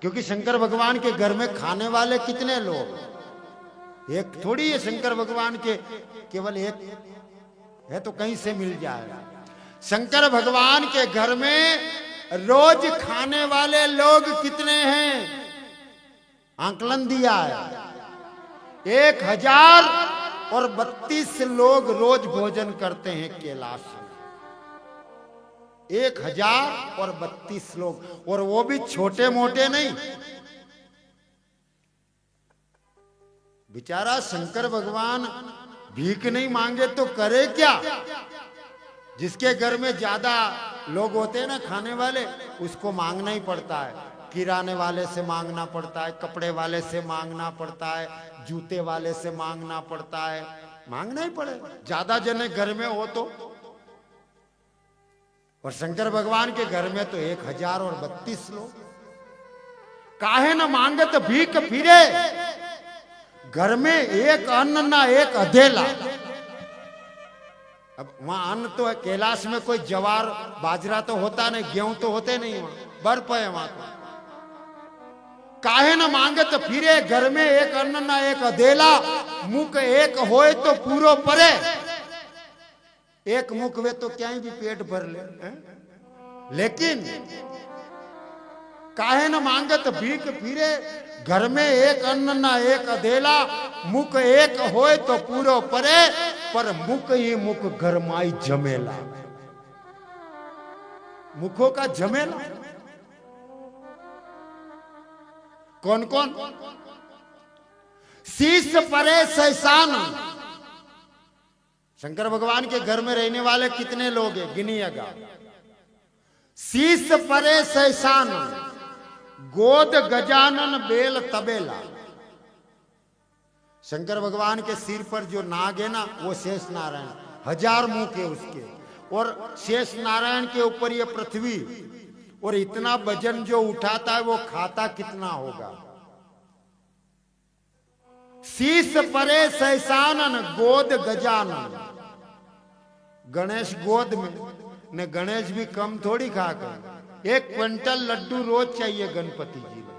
क्योंकि शंकर भगवान के घर में खाने वाले कितने लोग, एक थोड़ी है शंकर भगवान के केवल एक है तो कहीं से मिल जाएगा। शंकर भगवान के घर में रोज खाने वाले लोग कितने हैं, आंकलन दिया है 1032 लोग रोज भोजन करते हैं कैलाश में। 1032 लोग, और वो भी छोटे मोटे नहीं। बेचारा शंकर भगवान भीख नहीं मांगे तो करे क्या। जिसके घर में ज्यादा लोग होते हैं ना खाने वाले, उसको मांगना ही पड़ता है। किराने वाले से मांगना पड़ता है, कपड़े वाले से मांगना पड़ता है, जूते वाले से मांगना पड़ता है, मांगना ही पड़े ज्यादा जने घर में हो तो। और शंकर भगवान के घर में तो 1032 लोग, काहे न मांगे तो भीख फिरे। घर में एक अन्न ना एक अधेला। अब वहां अन्न तो है, कैलाश में कोई जवार बाजरा तो होता नहीं, गेहूं तो होते नहीं, वहां बर्फ है वहां तो। काहे न मांगे तो फिरे, घर में एक अन्न ना एक अधेला। मुख एक होए तो पूरो परे। एक मुख वे तो क्या भी पेट भर ले है? लेकिन काहे न मांगे तो भीख फिरे। घर में एक अन्न ना एक अधेला। मुख एक होए तो पूरो परे, पर मुख ही मुख घर माई झमेला। मुखों का झमेला कौन कौन। शीश परे सैसान। शंकर भगवान के घर में रहने वाले कितने लोग हैं गिनिएगा। शीश परे सैसान, गोद गजानन बेल तबेला। शंकर भगवान के सिर पर जो नाग है ना, वो शेष नारायण, 1000 मुंह के उसके। और शेष नारायण के ऊपर ये पृथ्वी, और इतना वजन जो उठाता है वो खाता कितना होगा। शीश परे सैसानन, गोद गजानन। गणेश गोद में न, गणेश भी कम थोड़ी खाकर। 1 क्विंटल लड्डू रोज चाहिए गणपति जी को।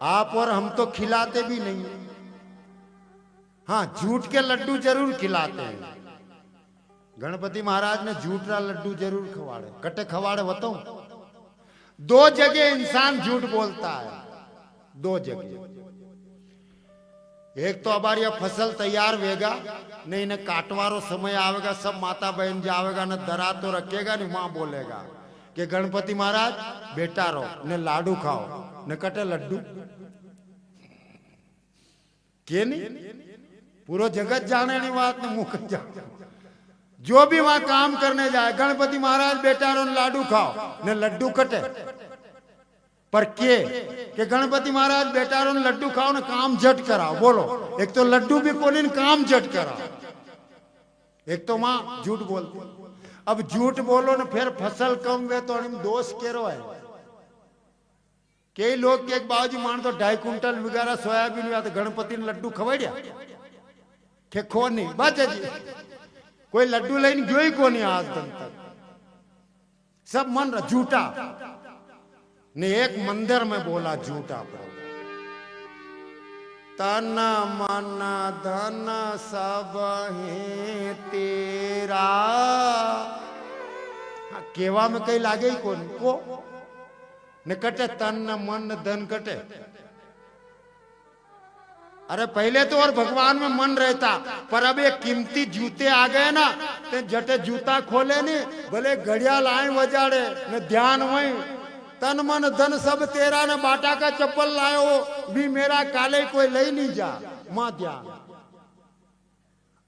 आप और हम तो खिलाते भी नहीं, हाँ झूठ के लड्डू जरूर खिलाते हैं। गणपति महाराज ने झूठा लड्डू जरूर खवाड़े, कटे खवाड़े बताऊं। 2 जगह इंसान झूठ बोलता है, 2 जगह। एक तो हमारी फसल तैयार होगा नहीं, न काटवारो समय आवेगा, सब माता बहन जावेगा, न दरा तो रखेगा नहीं, मां बोलेगा कि गणपति महाराज बेटा रहो, न लाडू खाओ, न कटे लड्डू के नहीं। पूरा जगत जाने नहीं बात न मुख जाने। जो भी वहां काम करने जाए, गणपति महाराज बेटा रहो, लाडू खाओ, न लड्डू कटे। पर के गणपति महाराज बेटा रहो, लड्डू खाओ, न काम झट कराओ। बोलो, एक तो लड्डू भी कोली न काम झट कराओ। एक तो मां झूठ बोलती। अब झूठ बोलो न फिर फसल कम वे तो दोष केरो है। कई लोग के एक बाबूजी मान तो 2.5 क्विंटल वगैरह सोयाबीन हुआ तो गणपति ने लड्डू खवाड़िया के खो नहीं बच जी। कोई लड्डू लेने गयो ही को नहीं आज दिन तक। सब मन रहा झूठा ने। एक मंदिर में बोला झूठा, तन मन धन सब ही तेरा। केवा में कहीं लागे ही कौन को न कटे, तन मन धन कटे। अरे पहले तो और भगवान में मन रहता, पर अब ये कीमती जूते आ गए ना, तो जटे जूता खोले नहीं, भले घड़ियाल आए बजाड़े न ध्यान वही। तन मन धन सब तेरा, न बाटा का चप्पल लायो भी मेरा, काले कोई ले नहीं जा मां ध्यान।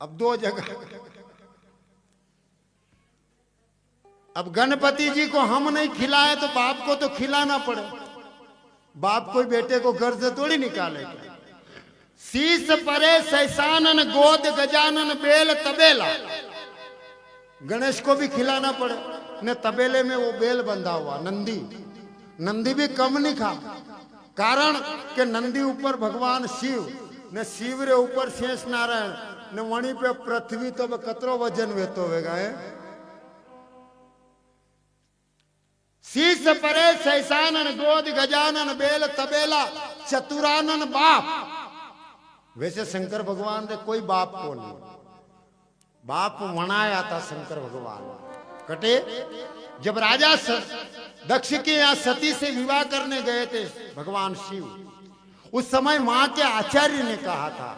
अब 2 जगह। अब गणपति जी को हम नहीं खिलाए तो बाप को तो खिलाना पड़े। बाप कोई बेटे को घर से थोड़ी निकालेगा। शीश परे सैसानन, गोद गजानन बेल तबेला। गणेश को भी खिलाना पड़े न। तबेले में वो बेल बंधा हुआ नंदी, नंदी भी कम नहीं खा। कारण के नंदी ऊपर भगवान शिव न, शिव रे ऊपर शेष नारायण न, वणी पे पृथ्वी तो कतरो वजन वेतो होगा है। शीस परे सैसानन गोद गजानन बेल तबेला चतुरानन बाप। वैसे शंकर भगवान ने कोई बाप को नहीं, बाप वनाया था शंकर भगवान कटे। जब राजा दक्ष के यहाँ सती से विवाह करने गए थे भगवान शिव, उस समय वहां के आचार्य ने कहा था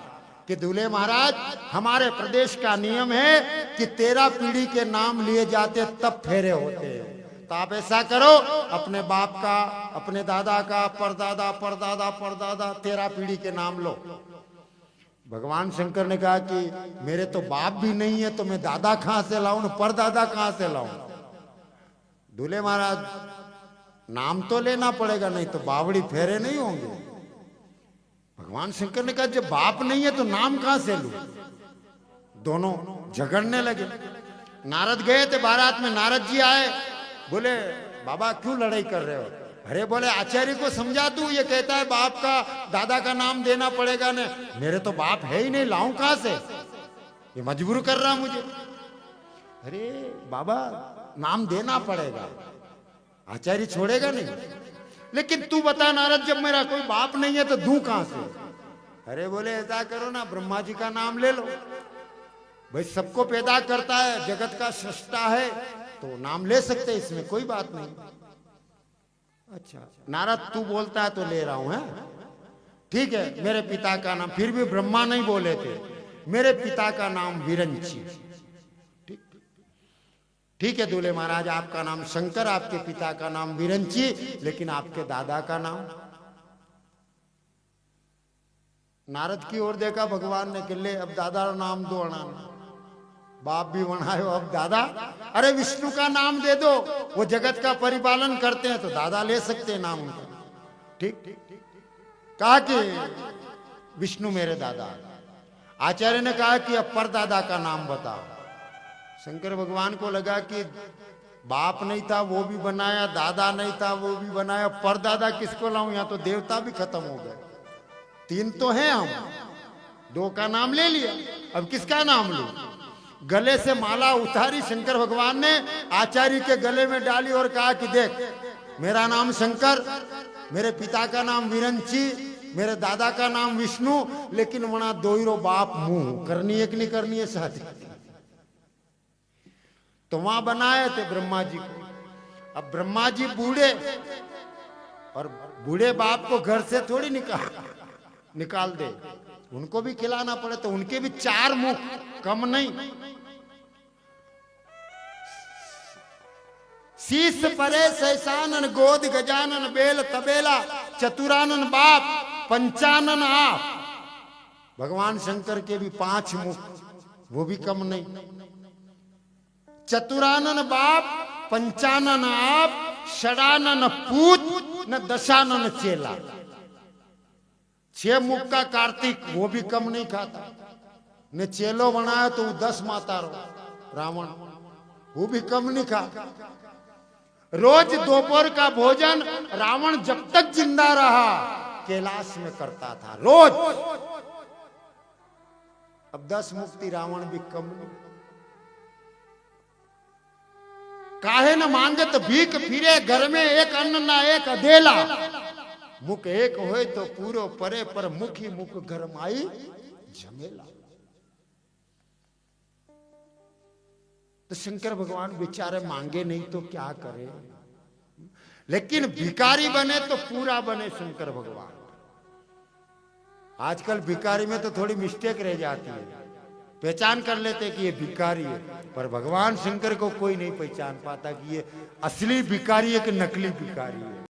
कि दूल्हे महाराज, हमारे प्रदेश का नियम है कि 13 पीढ़ी के नाम लिए जाते तब फेरे होते हैं। तो आप ऐसा करो, अपने बाप का, अपने दादा का, परदादा परदादा परदादा 13 पीढ़ी के नाम लो। भगवान शंकर ने कहा कि मेरे तो बाप भी नहीं है, तो मैं दादा कहां से लाऊं, परदादा कहां से लाऊं। दूल्हे महाराज, नाम तो लेना पड़ेगा, नहीं तो बावड़ी फेरे नहीं होंगे। भगवान शंकर ने कहा जब बाप नहीं है तो नाम कहां से लूं। दोनों झगड़ने लगे। नारद गए थे बारात में, नारद जी आए, बोले बाबा क्यों लड़ाई कर रहे हो। अरे बोले आचार्य को समझा तू, ये कहता है बाप का दादा का नाम देना पड़ेगा ने, मेरे तो बाप है ही नहीं, लाऊं कहां से, ये मजबूर कर रहा मुझे। अरे बाबा नाम देना पड़ेगा, आचार्य छोड़ेगा नहीं। लेकिन तू बता नारद, जब मेरा कोई बाप नहीं है तो दूं कहां से। अरे बोले ऐसा करो ना, ब्रह्मा जी का नाम ले लो, भाई सबको पैदा करता है, जगत का सृष्टा है, तो नाम ले सकते, इसमें कोई बात नहीं। अच्छा नारद तू बोलता है तो ले रहा हूं, है ठीक है। मेरे पिता का नाम, फिर भी ब्रह्मा नहीं बोले थे, मेरे पिता का नाम विरंची। ठीक है दूल्हे महाराज, आपका नाम शंकर, आपके पिता का नाम विरंची, लेकिन आपके दादा का नाम। नारद की ओर देखा भगवान ने, कि ले अब दादा का नाम दो, अना बाप भी बनायो, अब दादा। अरे विष्णु का नाम दे दो, वो जगत का परिपालन करते हैं, तो दादा ले सकते हैं नाम उनका। ठीक कहा कि विष्णु मेरे दादा। आचार्य ने कहा कि अब परदादा का नाम बताओ। शंकर भगवान को लगा कि बाप नहीं था वो भी बनाया, दादा नहीं था वो भी बनाया, परदादा किसको लाऊं, यहां तो देवता भी खत्म हो गए, 3 तो हैं हम, 2 का नाम ले लिया, अब किसका नाम लूं। गले से माला उतारी शंकर भगवान ने, आचार्य के गले में डाली और कहा कि देख मेरा नाम शंकर, मेरे पिता का नाम विरंची, मेरे दादा का नाम विष्णु, लेकिन वहां 2 बाप मुंह करनी है कि नहीं करनी है शादी। तो वहां बनाए थे ब्रह्मा जी को। अब ब्रह्मा जी बूढ़े, और बूढ़े बाप को घर से थोड़ी निकाल दे, उनको भी खिलाना पड़े, तो उनके भी 4 मुख, कम नहीं। शीस परे सैसानन गोद गजानन बेल तबेला चतुरानन बाप पंचानन आप। भगवान शंकर के भी 5 मुख, वो भी कम नहीं। चतुरानन बाप, पंचानन आप, षडानन पूत, न दशानन चेला। 6 मुख का कार्तिक, वो भी कम नहीं खाता। ने चेलो बनाया तो 10 माता रावण, वो भी कम नहीं खा। रोज दोपहर का भोजन रावण जब तक जिंदा रहा कैलाश में करता था, रोज। अब 10 मुक्ति रावण भी कम नहीं। काहे न मांगत भीख फिरे, घर में एक अन्न ना एक अधेला। मुख एक होए तो पूरो परे, पर मुखी मुख घर माई झमेला। तो शंकर भगवान बेचारे मांगे नहीं तो क्या करे, लेकिन भिखारी बने तो पूरा बने शंकर भगवान। आजकल भिखारी में तो थोड़ी मिस्टेक रह जाती है, पहचान कर लेते कि ये भिखारी है, पर भगवान शंकर को कोई नहीं पहचान पाता कि ये असली भिखारी है कि नकली भिखारी है।